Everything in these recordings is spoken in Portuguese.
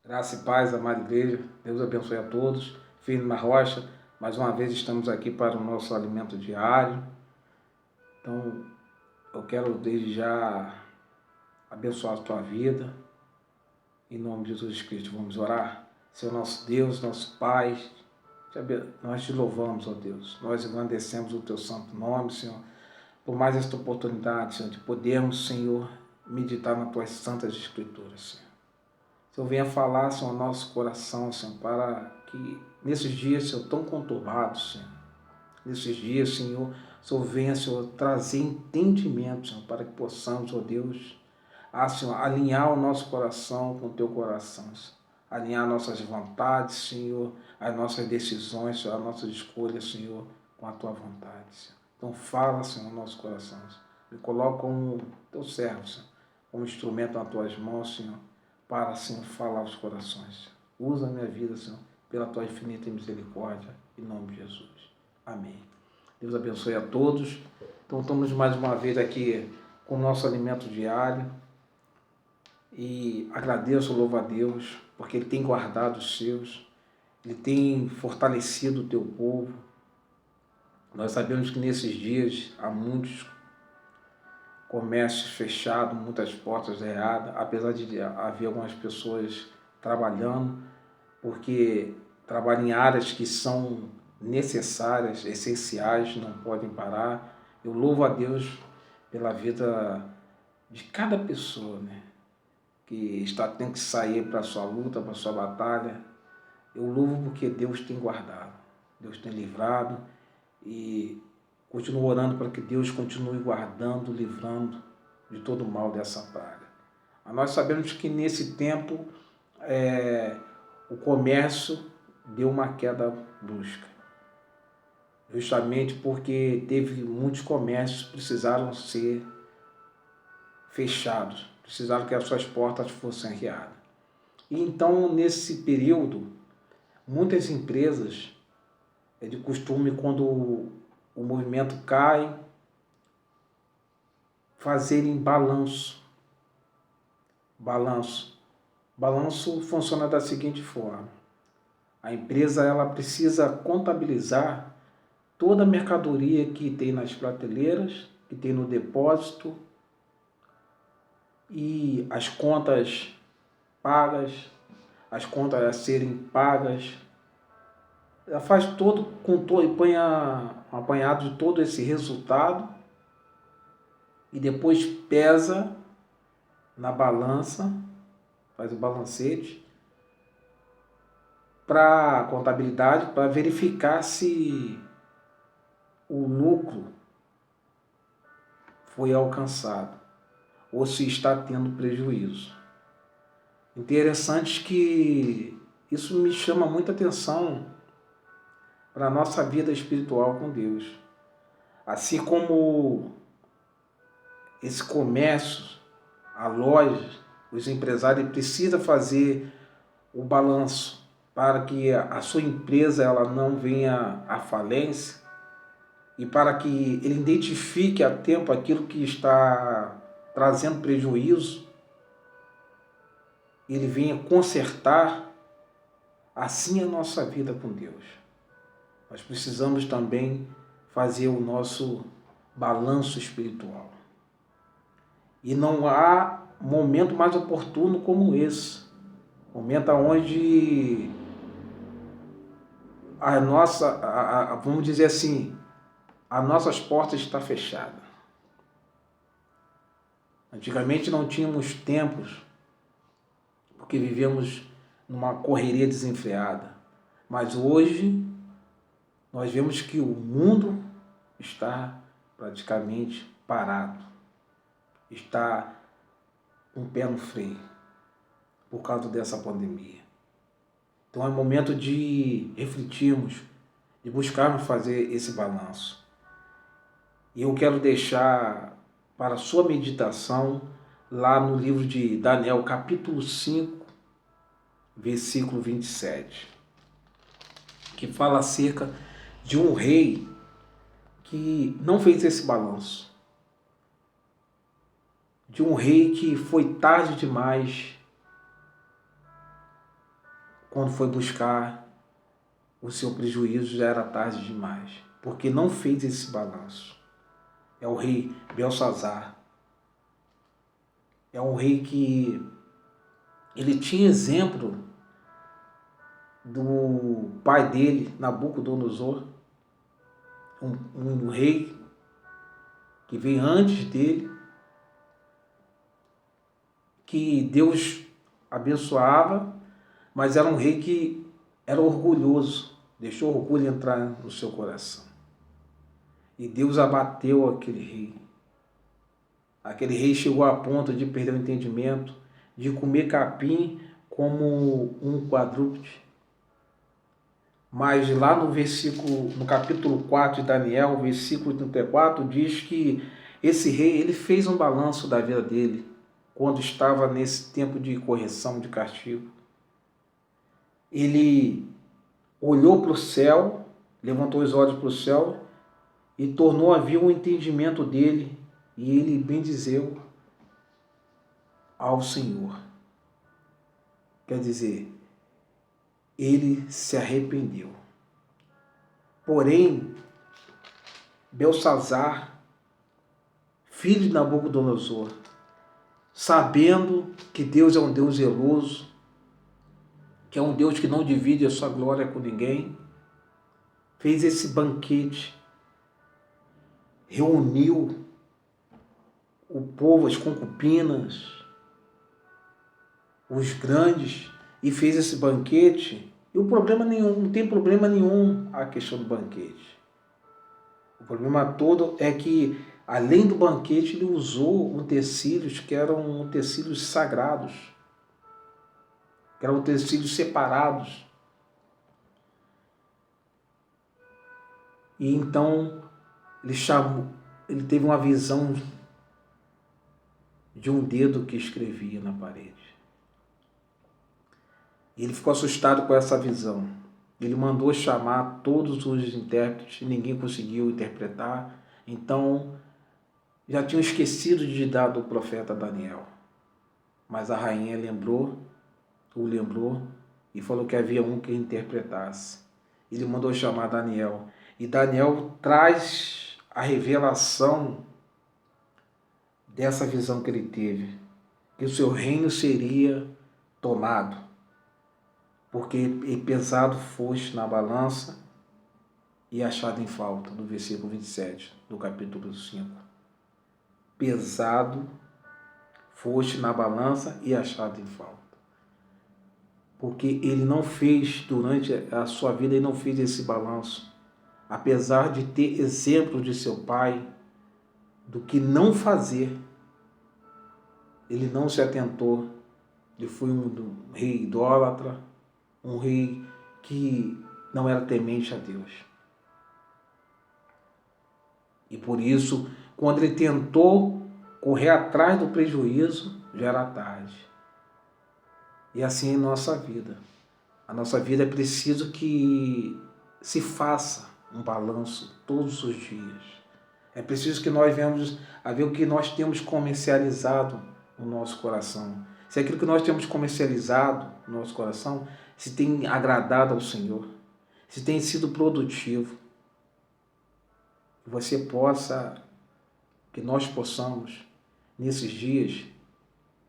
Graça e paz, amada igreja. Deus abençoe a todos. Firme na rocha. Mais uma vez estamos aqui para o nosso alimento diário. Então, eu quero desde já abençoar a tua vida. Em nome de Jesus Cristo, vamos orar. Senhor nosso Deus, nosso Pai, nós te louvamos, ó Deus. Nós engrandecemos o teu santo nome, Senhor, por mais esta oportunidade, Senhor, de podermos, Senhor, meditar nas tuas santas escrituras, Senhor. Senhor, venha falar, Senhor, ao nosso coração, Senhor, para que nesses dias, Senhor, tão conturbados, Senhor, nesses dias, Senhor, venha, Senhor, trazer entendimento, Senhor, para que possamos, ó Deus, Senhor, alinhar o nosso coração com o teu coração, Senhor. Alinhar nossas vontades, Senhor, as nossas decisões, Senhor, as nossas escolhas, Senhor, com a tua vontade, Senhor. Então fala, Senhor, no nosso coração, Senhor. Me coloca como teu servo, Senhor, como instrumento nas tuas mãos, Senhor, para, Senhor, falar aos corações. Usa a minha vida, Senhor, pela tua infinita misericórdia, em nome de Jesus. Amém. Deus abençoe a todos. Então estamos mais uma vez aqui com o nosso alimento diário. E agradeço, louvo a Deus, porque Ele tem guardado os seus, Ele tem fortalecido o teu povo. Nós sabemos que nesses dias há muitos comércios fechados, muitas portas erradas, apesar de haver algumas pessoas trabalhando, porque trabalham em áreas que são necessárias, essenciais, não podem parar. Eu louvo a Deus pela vida de cada pessoa, né, que tendo que sair para a sua luta, para a sua batalha. Eu louvo porque Deus tem guardado, Deus tem livrado e continuo orando para que Deus continue guardando, livrando de todo o mal dessa praga. Nós sabemos que nesse tempo o comércio deu uma queda brusca, justamente porque teve muitos comércios que precisaram ser fechados, precisaram que as suas portas fossem arriadas. E então, nesse período, muitas empresas, é de costume, quando o movimento cai, fazerem balanço. Balanço funciona da seguinte forma: a empresa ela precisa contabilizar toda a mercadoria que tem nas prateleiras, que tem no depósito, e as contas pagas, as contas a serem pagas. Ela faz e põe um apanhado de todo esse resultado e depois pesa na balança, faz o balancete para a contabilidade, para verificar se o lucro foi alcançado ou se está tendo prejuízo. Interessante que isso me chama muita atenção para a nossa vida espiritual com Deus. Assim como esse comércio, a loja, os empresários precisam fazer o balanço para que a sua empresa ela não venha à falência e para que ele identifique a tempo aquilo que está trazendo prejuízo, ele venha consertar. Assim é a nossa vida com Deus. Nós precisamos também fazer o nosso balanço espiritual. E não há momento mais oportuno como esse. Momento onde vamos dizer assim, as nossas portas estão fechadas. Antigamente não tínhamos tempos, porque vivíamos numa correria desenfreada. Mas hoje nós vemos que o mundo está praticamente parado, está com o pé no freio por causa dessa pandemia. Então é momento de refletirmos, de buscarmos fazer esse balanço. E eu quero deixar para a sua meditação lá no livro de Daniel, capítulo 5, versículo 27, que fala acerca de um rei que não fez esse balanço, de um rei que foi tarde demais quando foi buscar o seu prejuízo, já era tarde demais, porque não fez esse balanço. É o rei Belsazar. É um rei que ele tinha exemplo do pai dele, Nabucodonosor, um rei que veio antes dele, que Deus abençoava, mas era um rei que era orgulhoso, deixou o orgulho entrar no seu coração. E Deus abateu aquele rei. Aquele rei chegou a ponto de perder o entendimento, de comer capim como um quadrúpede. Mas lá no capítulo 4 de Daniel, versículo 34, diz que esse rei, ele fez um balanço da vida dele, quando estava nesse tempo de correção, de castigo. Ele olhou para o céu, levantou os olhos para o céu e tornou a vir o entendimento dele, e ele bendizeu ao Senhor. Quer dizer, ele se arrependeu. Porém, Belsazar, filho de Nabucodonosor, sabendo que Deus é um Deus zeloso, que é um Deus que não divide a sua glória com ninguém, fez esse banquete, reuniu o povo, as concubinas, os grandes, e fez esse banquete. E o problema nenhum, não tem problema nenhum a questão do banquete. O problema todo é que, além do banquete, ele usou utensílios que eram utensílios sagrados, que eram utensílios separados. E então ele teve uma visão de um dedo que escrevia na parede. E ele ficou assustado com essa visão. Ele mandou chamar todos os intérpretes, ninguém conseguiu interpretar. Então, já tinham esquecido de dar do profeta Daniel. Mas a rainha o lembrou e falou que havia um que interpretasse. Ele mandou chamar Daniel. E Daniel traz a revelação dessa visão que ele teve, que o seu reino seria tomado, porque pesado foste na balança e achado em falta, no versículo 27 do capítulo 5. Pesado foste na balança e achado em falta. Porque ele não fez, durante a sua vida, ele não fez esse balanço. Apesar de ter exemplo de seu pai, do que não fazer, ele não se atentou. Ele foi um rei idólatra, um rei que não era temente a Deus. E por isso, quando ele tentou correr atrás do prejuízo, já era tarde. E assim é a nossa vida. A nossa vida é preciso que se faça um balanço todos os dias. É preciso que nós venhamos a ver o que nós temos comercializado no nosso coração. Se aquilo que nós temos comercializado no nosso coração, se tem agradado ao Senhor, se tem sido produtivo. Que nós possamos, nesses dias,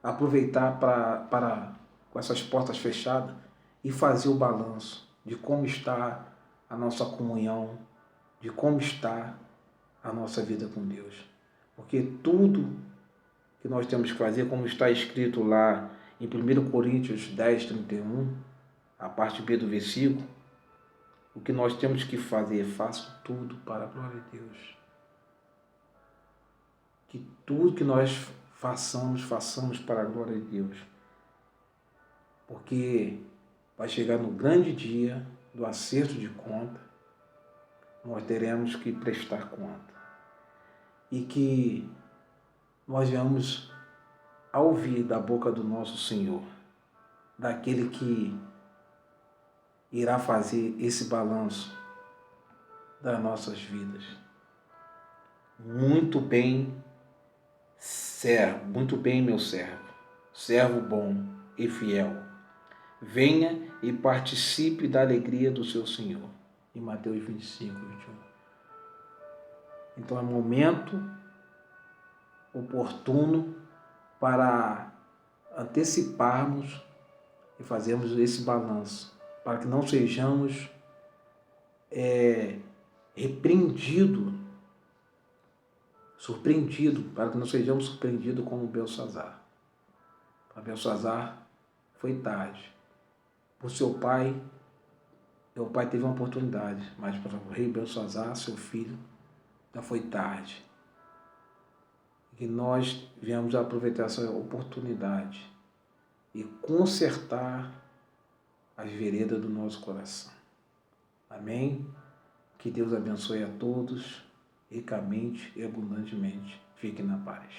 aproveitar para com essas portas fechadas e fazer o balanço de como está a nossa comunhão, de como está a nossa vida com Deus. Porque tudo que nós temos que fazer, como está escrito lá em 1 Coríntios 10, 31, a parte B do versículo, o que nós temos que fazer, faço tudo para a glória de Deus. Que tudo que nós façamos para a glória de Deus. Porque vai chegar no grande dia do acerto de conta, nós teremos que prestar conta. E que nós venhamos a ouvir da boca do nosso Senhor, daquele que irá fazer esse balanço das nossas vidas. Muito bem, meu servo bom e fiel. Venha e participe da alegria do seu Senhor. Em Mateus 25, 21. Então é momento oportuno para anteciparmos e fazermos esse balanço, para que não sejamos para que não sejamos surpreendidos como Belsazar. Para Belsazar foi tarde. Por seu pai teve uma oportunidade, mas para o rei Belsazar, seu filho, já foi tarde. Que nós viemos aproveitar essa oportunidade e consertar as veredas do nosso coração. Amém? Que Deus abençoe a todos, ricamente e abundantemente. Fiquem na paz.